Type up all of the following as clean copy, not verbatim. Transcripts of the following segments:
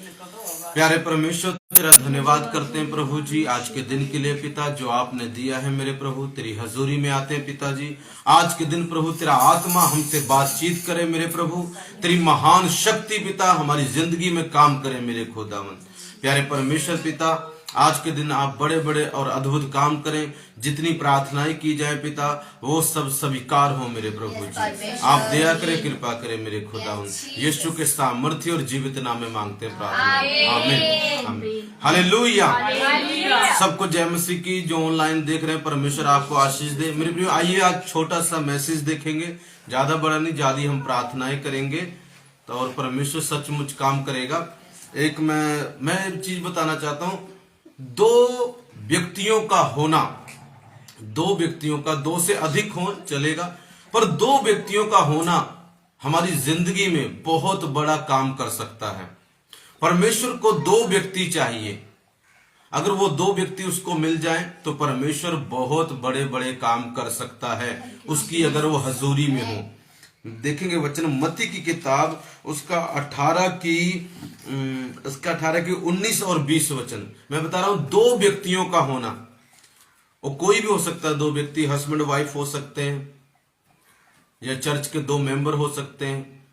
प्यारे परमेश्वर, तेरा धन्यवाद करते हैं प्रभु जी आज के दिन के लिए पिता, जो आपने दिया है मेरे प्रभु। तेरी हजूरी में आते हैं पिताजी, आज के दिन प्रभु तेरा आत्मा हमसे बातचीत करे मेरे प्रभु। तेरी महान शक्ति पिता हमारी जिंदगी में काम करे मेरे खुदावन। प्यारे परमेश्वर पिता, आज के दिन आप बड़े बड़े और अद्भुत काम करें। जितनी प्रार्थनाएं की जाए पिता, वो सब स्वीकार हो मेरे प्रभु जी। आप दया करें, कृपा करें मेरे खुदावन। यीशु के सामर्थ्य और जीवित नाम में मांगते हैं प्रार्थना, आमीन आमीन हालेलुया। सबको जय मसीह की। जो ऑनलाइन देख रहे हैं, परमेश्वर आपको आशीष दे मेरे प्रियो। आइए आज छोटा सा मैसेज देखेंगे, ज्यादा बड़ा नहीं, ज्यादा हम प्रार्थनाएं करेंगे तो और परमेश्वर सचमुच काम करेगा। एक मैं एक चीज बताना चाहता हूँ। दो व्यक्तियों का होना, दो व्यक्तियों का, दो से अधिक हो चलेगा, पर दो व्यक्तियों का होना हमारी जिंदगी में बहुत बड़ा काम कर सकता है। परमेश्वर को दो व्यक्ति चाहिए। अगर वो दो व्यक्ति उसको मिल जाएं तो परमेश्वर बहुत बड़े बड़े काम कर सकता है, उसकी अगर वो हजूरी में हो। देखेंगे वचन मत्ती की किताब उसका 18 की 19 और 20 वचन। मैं बता रहा हूं, दो व्यक्तियों का होना, वो कोई भी हो सकता है। दो व्यक्ति, हस्बैंड वाइफ हो सकते हैं, या चर्च के दो मेंबर हो सकते हैं।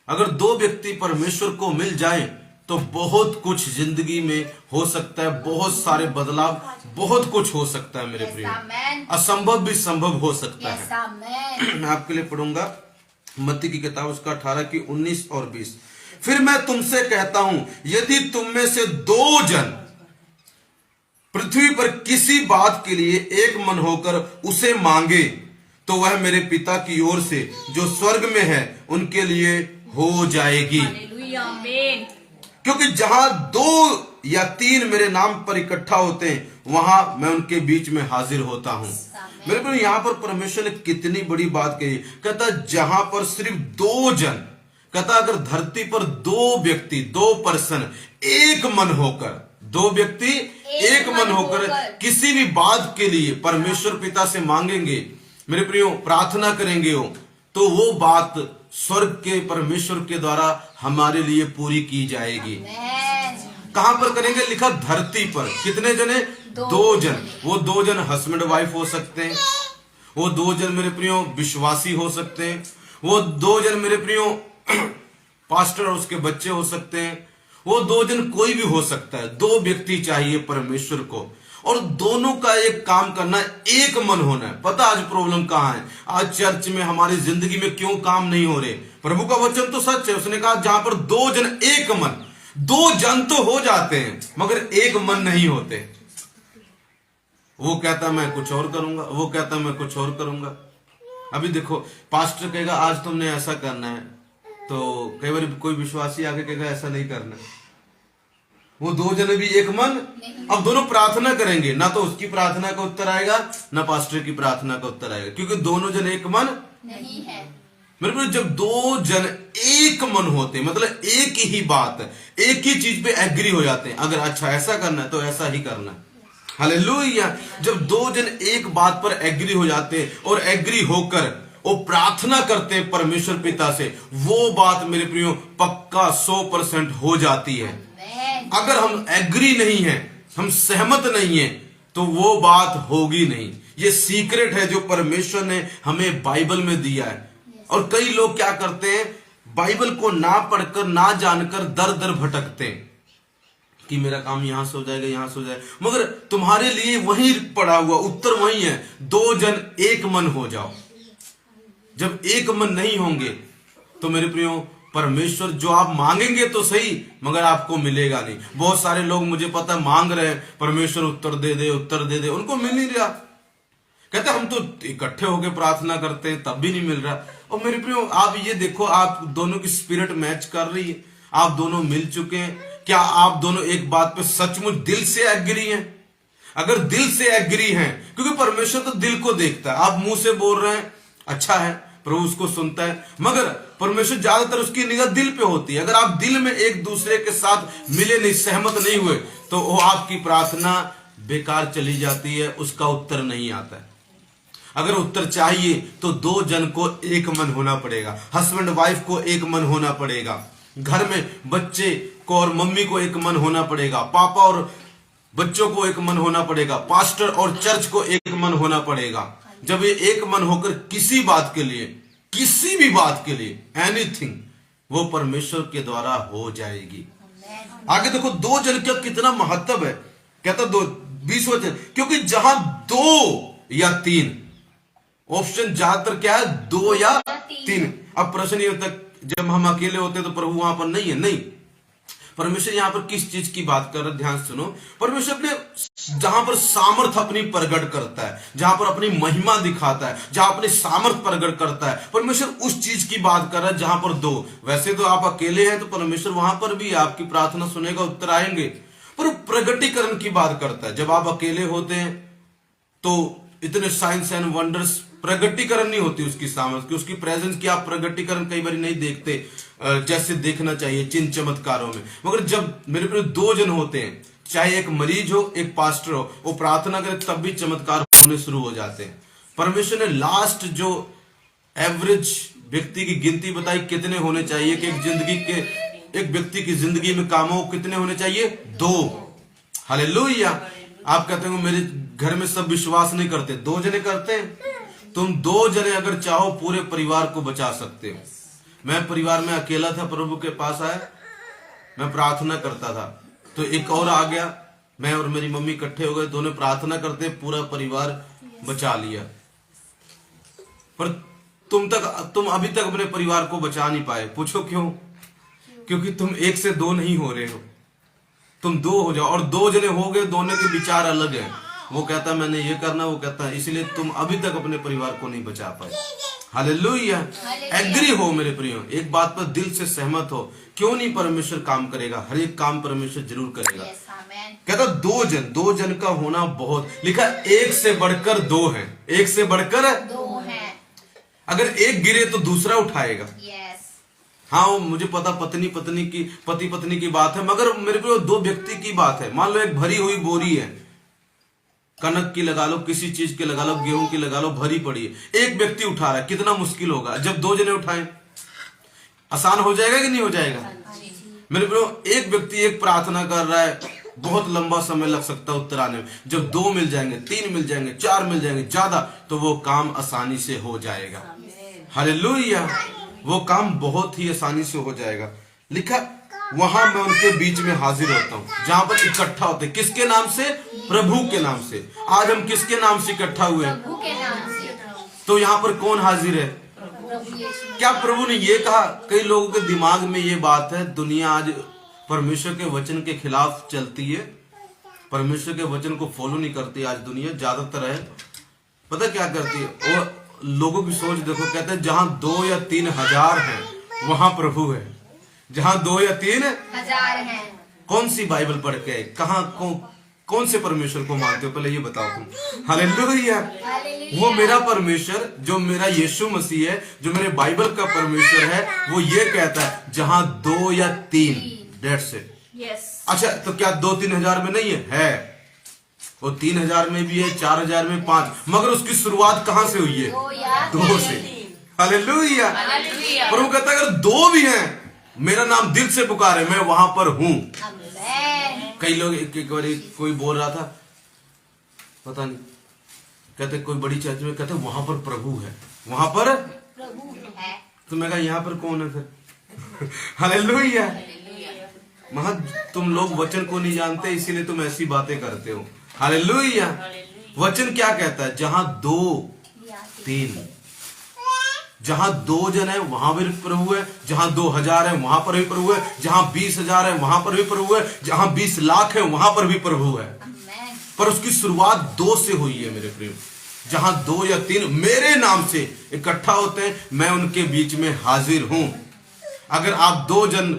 अगर दो व्यक्ति परमेश्वर को मिल जाएं तो बहुत कुछ जिंदगी में हो सकता है, बहुत सारे बदलाव, बहुत कुछ हो सकता है मेरे प्रिय। असंभव भी संभव हो सकता है। मैं आपके लिए पढ़ूंगा मत्ती की किताब उसका 18 की 19 और 20। फिर मैं तुमसे कहता हूं, यदि तुम में से दो जन पृथ्वी पर किसी बात के लिए एक मन होकर उसे मांगे तो वह मेरे पिता की ओर से जो स्वर्ग में है उनके लिए हो जाएगी। क्योंकि जहां दो या तीन मेरे नाम पर इकट्ठा होते हैं, वहां मैं उनके बीच में हाजिर होता हूं। मेरे को यहाँ पर परमेश्वर ने कितनी बड़ी बात कही। कहता जहां पर सिर्फ दो जन, कहता अगर धरती पर दो व्यक्ति, दो पर्सन एक मन होकर, दो व्यक्ति एक मन होकर किसी भी बात के लिए परमेश्वर पिता से मांगेंगे मेरे प्रियो, प्रार्थना करेंगे हो, तो वो बात स्वर्ग के परमेश्वर के द्वारा हमारे लिए पूरी की जाएगी। कहां पर करेंगे? लिखा धरती पर। कितने जने? दो जन। वो दो जन हस्बैंड वाइफ हो सकते हैं, वो दो जन मेरे प्रियो विश्वासी हो सकते हैं, वो दो जन मेरे प्रियो पास्टर और उसके बच्चे हो सकते हैं, वो दो जन कोई भी हो सकता है। दो व्यक्ति चाहिए परमेश्वर को, और दोनों का एक काम करना, एक मन होना है। पता आज प्रॉब्लम कहां है? आज चर्च में हमारी जिंदगी में क्यों काम नहीं हो रहे? प्रभु का वचन तो सच है, उसने कहा जहां पर दो जन एक मन, दो जन तो हो जाते हैं मगर एक मन नहीं होते। वो कहता मैं कुछ और करूंगा, वो कहता मैं कुछ और करूंगा। अभी देखो, पास्टर कहेगा आज तुमने ऐसा करना है, तो कई बार कोई विश्वासी आगे कहेगा ऐसा नहीं करना है। वो दो जने भी एक मन, अब दोनों प्रार्थना करेंगे, ना तो उसकी प्रार्थना का उत्तर आएगा ना पास्टर की प्रार्थना का उत्तर आएगा, क्योंकि दोनों जन एक मन नहीं है। मेरे को जब दो जन एक मन होते, मतलब एक ही बात, एक ही चीज पे एग्री हो जाते हैं, अगर अच्छा ऐसा करना है तो ऐसा ही करना है। हालेलुया। जब दो जन एक बात पर एग्री हो जाते हैं और एग्री होकर वो प्रार्थना करते हैं परमेश्वर पिता से, वो बात मेरे प्रियो पक्का 100% हो जाती है। अगर हम एग्री नहीं है, हम सहमत नहीं है, तो वो बात होगी नहीं। ये सीक्रेट है जो परमेश्वर ने हमें बाइबल में दिया है। और कई लोग क्या करते हैं, बाइबल को ना पढ़कर, ना जानकर दर दर भटकते हैं कि मेरा काम यहां से हो जाएगा, यहां से हो जाएगा, मगर तुम्हारे लिए वही पड़ा हुआ उत्तर वही है, दो जन एक मन हो जाओ। जब एक मन नहीं होंगे तो मेरे प्रियो परमेश्वर जो आप मांगेंगे तो सही, मगर आपको मिलेगा नहीं। बहुत सारे लोग मुझे पता मांग रहे हैं, परमेश्वर उत्तर दे दे, उत्तर दे दे, उनको मिल नहीं रहा। कहते हम तो इकट्ठे होकर प्रार्थना करते हैं तब भी नहीं मिल रहा। और मेरे प्रियो आप ये देखो, आप दोनों की स्पिरिट मैच कर रही है, आप दोनों मिल चुके हैं। क्या आप दोनों एक बात पे सचमुच दिल से एग्री हैं? अगर दिल से एग्री हैं, क्योंकि परमेश्वर तो दिल को देखता है। आप मुंह से बोल रहे हैं, अच्छा है, प्रभु उसको सुनता है, मगर परमेश्वर ज्यादातर उसकी निगाह दिल पे होती है। अगर आप दिल में एक दूसरे के साथ मिले नहीं, सहमत नहीं हुए, तो वो आपकी प्रार्थना बेकार चली जाती है, उसका उत्तर नहीं आता है। अगर उत्तर चाहिए तो दो जन को एक मन होना पड़ेगा, हस्बैंड वाइफ को एक मन होना पड़ेगा। घर में बच्चे को और मम्मी को एक मन होना पड़ेगा, पापा और बच्चों को एक मन होना पड़ेगा, पास्टर और चर्च को एक मन होना पड़ेगा। जब ये एक मन होकर किसी बात के लिए, किसी भी बात के लिए, एनीथिंग, वो परमेश्वर के द्वारा हो जाएगी। आगे देखो 2 जन का कितना महत्व है। कहता 20 वचन, क्योंकि जहां 2 या 3, ऑप्शन ज्यादातर क्या है, 2 या 3। अब प्रश्न ये होता है जब हम अकेले होते हैं तो प्रभु वहां पर नहीं है। नहीं, परमेश्वर यहां पर किस चीज की बात कर रहे हैं, ध्यान सुनो। परमेश्वर अपने जहां पर सामर्थ अपनी प्रकट करता है, जहां पर अपनी महिमा दिखाता है, जहां अपनी सामर्थ प्रकट करता है, परमेश्वर उस चीज की बात कर रहा है जहां पर 2। वैसे तो आप अकेले हैं तो परमेश्वर वहां पर भी आपकी प्रार्थना सुनेगा, उत्तर आएंगे, पर प्रगटीकरण की बात करता है। जब आप अकेले होते हैं तो इतने साइंस एंड वंडर्स, प्रगटीकरण नहीं होती उसकी सामर्थ की, उसकी प्रेजेंस की आप प्रगटीकरण कई बार नहीं देखते जैसे देखना चाहिए चिन्ह चमत्कारों में। मगर जब मेरे प्रिय 2 जन होते हैं, चाहे एक मरीज हो एक पास्टर हो, वो प्रार्थना करे तब भी चमत्कार होने शुरू हो जाते हैं। परमेश्वर ने लास्ट जो एवरेज व्यक्ति की गिनती बताई कितने होने चाहिए कि एक व्यक्ति की जिंदगी में कामों कितने होने चाहिए, 2। हालेलुया। आप कहते हो मेरे घर में सब विश्वास नहीं करते, 2 जने करते हैं। तुम 2 जने अगर चाहो पूरे परिवार को बचा सकते हो। मैं परिवार में अकेला था, प्रभु के पास आया, मैं प्रार्थना करता था तो एक और आ गया, मैं और मेरी मम्मी इकट्ठे हो गए, दोनों प्रार्थना करते पूरा परिवार बचा लिया। पर तुम अभी तक अपने परिवार को बचा नहीं पाए। पूछो क्यों? क्योंकि तुम 1 से 2 नहीं हो रहे हो, तुम 2 हो जाओ। और 2 जने हो गए, दोनों के विचार अलग हैं। वो कहता है मैंने ये करना, वो कहता है, इसलिए तुम अभी तक अपने परिवार को नहीं बचा पाए। हालेलुया। एग्री हो मेरे प्रियो, एक बात पर दिल से सहमत हो, क्यों नहीं परमेश्वर काम करेगा, हर एक काम परमेश्वर जरूर करेगा। कहता 2 जन का होना बहुत, लिखा 1 से बढ़कर 2 है, 1 से बढ़कर 2 है। अगर एक गिरे तो दूसरा उठाएगा। हाँ, वो मुझे पता पति पत्नी की बात है, मगर मेरे को 2 व्यक्ति की बात है। मान लो एक भरी हुई बोरी है, कनक की लगा लो, किसी चीज की लगा लो, गेहूं की लगा लो, भरी पड़ी है, एक व्यक्ति उठा रहा है, कितना मुश्किल होगा। जब 2 जने उठाएं, आसान हो जाएगा कि नहीं हो जाएगा? मेरे प्रियो, एक व्यक्ति एक प्रार्थना कर रहा है, बहुत लंबा समय लग सकता है उत्तर आने में। जब 2 मिल जाएंगे, 3 मिल जाएंगे, 4 मिल जाएंगे ज्यादा, तो वो काम आसानी से हो जाएगा। हालेलुया। वो काम बहुत ही आसानी से हो जाएगा। लिखा वहां मैं उनके बीच में हाजिर होता हूं, जहां पर इकट्ठा होते। किसके नाम से? प्रभु के नाम से। आज हम किसके नाम से इकट्ठा हुए? प्रभु के नाम से। तो यहाँ पर कौन हाजिर है? क्या प्रभु ने ये कहा? कई लोगों के दिमाग में ये बात है, दुनिया आज परमेश्वर के वचन के खिलाफ चलती है, परमेश्वर के वचन को फॉलो नहीं करती। आज दुनिया ज्यादातर है, पता क्या करती है, वो लोगों की सोच देखो, कहते हैं जहां 2 या 3 हजार है वहां प्रभु है। जहां 2 या 3 हजार है। कौन सी बाइबल पढ़ के, कहां कौन से परमेश्वर को मानते हो, पहले ये बताओ तुम। हालेलुया। वो मेरा परमेश्वर, जो मेरा यीशु मसीह है, जो मेरे बाइबल का परमेश्वर है, वो ये कहता है जहां 2 या 3, डेट्स इट। अच्छा, तो क्या 2-3 हजार में नहीं है? वो 3 हजार में भी है, 4 हजार में 5, मगर उसकी शुरुआत कहां से हुई है? 2 से। हालेलुया। पर वो कहता है अगर 2 भी हैं, मेरा नाम दिल से पुकारे, मैं वहां पर हूं। कई लोग एक बार कोई बोल रहा था, पता नहीं, कहते कोई बड़ी चर्च में, कहते वहां पर प्रभु है, वहां पर प्रभु है। तो मैं कहा यहाँ पर कौन है फिर? हालेलुया। महा तुम लोग वचन को नहीं जानते, इसीलिए तुम ऐसी बातें करते हो। हालेलुया। वचन क्या कहता है? जहां 2-3, जहां 2 जन है वहां भी प्रभु है, जहां 2 हजार है वहां पर भी प्रभु है, जहां 20 हजार है वहां पर भी प्रभु है, जहां 20 लाख है वहां पर भी प्रभु है। पर उसकी शुरुआत 2 से हुई है मेरे प्रिय। जहां 2 या 3 मेरे नाम से इकट्ठा होते हैं, मैं उनके बीच में हाजिर हूं। अगर आप 2 जन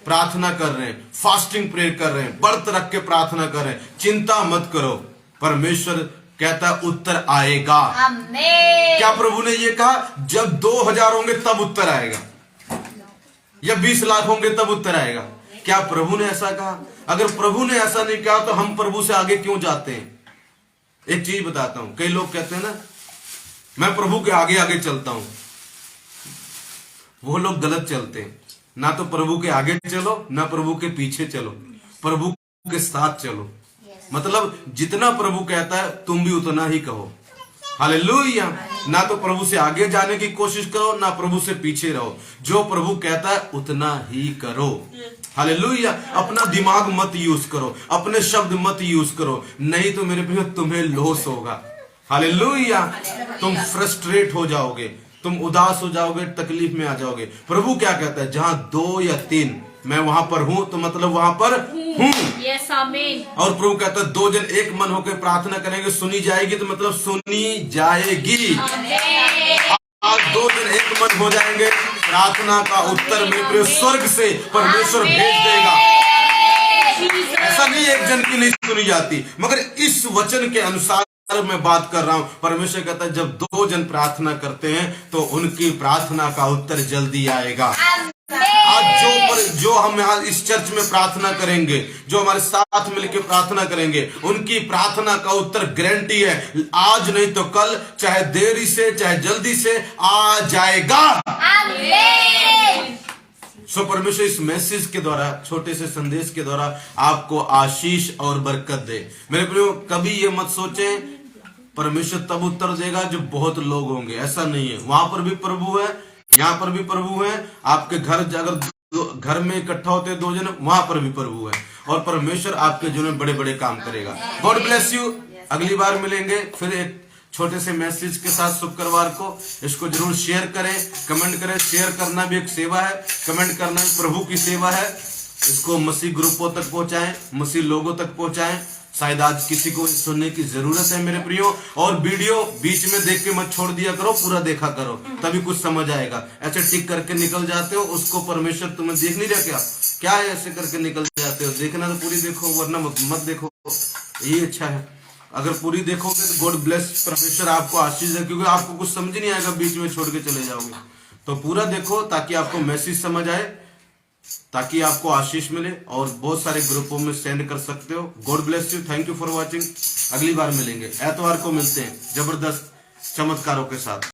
प्रार्थना कर रहे हैं, फास्टिंग प्रेयर कर रहे हैं, व्रत रख के प्रार्थना कर रहे हैं, चिंता मत करो, परमेश्वर कहता उत्तर आएगा। आमीन। क्या प्रभु ने ये कहा जब 2000 होंगे तब उत्तर आएगा, या 20 लाख होंगे तब उत्तर आएगा? क्या प्रभु ने ऐसा कहा? अगर प्रभु ने ऐसा नहीं कहा तो हम प्रभु से आगे क्यों जाते हैं? एक चीज बताता हूं, कई लोग कहते हैं ना मैं प्रभु के आगे आगे चलता हूं, वो लोग गलत चलते हैं। ना तो प्रभु के आगे चलो ना प्रभु के पीछे चलो, प्रभु के साथ चलो। मतलब जितना प्रभु कहता है तुम भी उतना ही कहो। हालेलुया। ना तो प्रभु से आगे जाने की कोशिश करो ना प्रभु से पीछे रहो, जो प्रभु कहता है उतना ही करो। हालेलुया। अपना दिमाग मत यूज करो, अपने शब्द मत यूज करो, नहीं तो मेरे प्रिय तुम्हें लॉस होगा। हालेलुया। तुम फ्रस्ट्रेट हो जाओगे, तुम उदास हो जाओगे, तकलीफ में आ जाओगे। प्रभु क्या कहता है, जहां 2 या 3 मैं वहां पर हूं, तो मतलब वहां पर हूं। यस आमीन। और प्रभु कहता है 2 जन एक मन होकर प्रार्थना करेंगे सुनी जाएगी, तो मतलब सुनी जाएगी। आज 2 जन एक मन हो जाएंगे, प्रार्थना का उत्तर मेरे प्रिय स्वर्ग से परमेश्वर भेज देगा। ऐसा नहीं एक जन की नहीं सुनी जाती, मगर इस वचन के अनुसार मैं बात कर रहा हूं। परमेश्वर कहता है जब 2 जन प्रार्थना करते हैं तो उनकी प्रार्थना का उत्तर जल्दी आएगा। आज जो हम यहाँ इस चर्च में प्रार्थना करेंगे, जो हमारे साथ मिलकर प्रार्थना करेंगे, उनकी प्रार्थना का उत्तर गारंटी है, आज नहीं तो कल, चाहे देरी से चाहे जल्दी से आ जाएगा। सो परमेश्वर इस मैसेज के द्वारा, छोटे से संदेश के द्वारा आपको आशीष और बरकत दे। मेरे प्रियो, कभी ये मत सोचे परमेश्वर तब उत्तर देगा जब बहुत लोग होंगे, ऐसा नहीं है। वहां पर भी प्रभु है, यहाँ पर भी प्रभु है। आपके घर अगर घर में इकट्ठा होते 2 जन, वहां पर भी प्रभु है, और परमेश्वर आपके जीवन में बड़े बड़े काम करेगा। God bless you. अगली बार मिलेंगे फिर एक छोटे से मैसेज के साथ शुक्रवार को। इसको जरूर शेयर करें, कमेंट करें। शेयर करना भी एक सेवा है, कमेंट करना भी प्रभु की सेवा है। इसको मसीह ग्रुपों तक पहुंचाएं, मसीह लोगों तक पहुंचाएं। शायद आज किसी को सुनने की जरूरत है मेरे प्रियो। और वीडियो बीच में देख के मत छोड़ दिया करो, पूरा देखा करो, तभी कुछ समझ आएगा। ऐसे टिक करके निकल जाते हो, उसको परमेश्वर तुम्हें देख नहीं रहा क्या है, ऐसे करके निकल जाते हो। देखना तो पूरी देखो, वरना मत देखो, ये अच्छा है। अगर पूरी देखोगे तो गॉड ब्लेस, परमेश्वर आपको आशीष है, क्योंकि आपको कुछ समझ नहीं आएगा बीच में छोड़ के चले जाओगे। तो पूरा देखो ताकि आपको मैसेज समझ आए, ताकि आपको आशीष मिले, और बहुत सारे ग्रुपों में सेंड कर सकते हो। God bless you. Thank you for watching. अगली बार मिलेंगे, एतवार को मिलते हैं जबरदस्त चमत्कारों के साथ।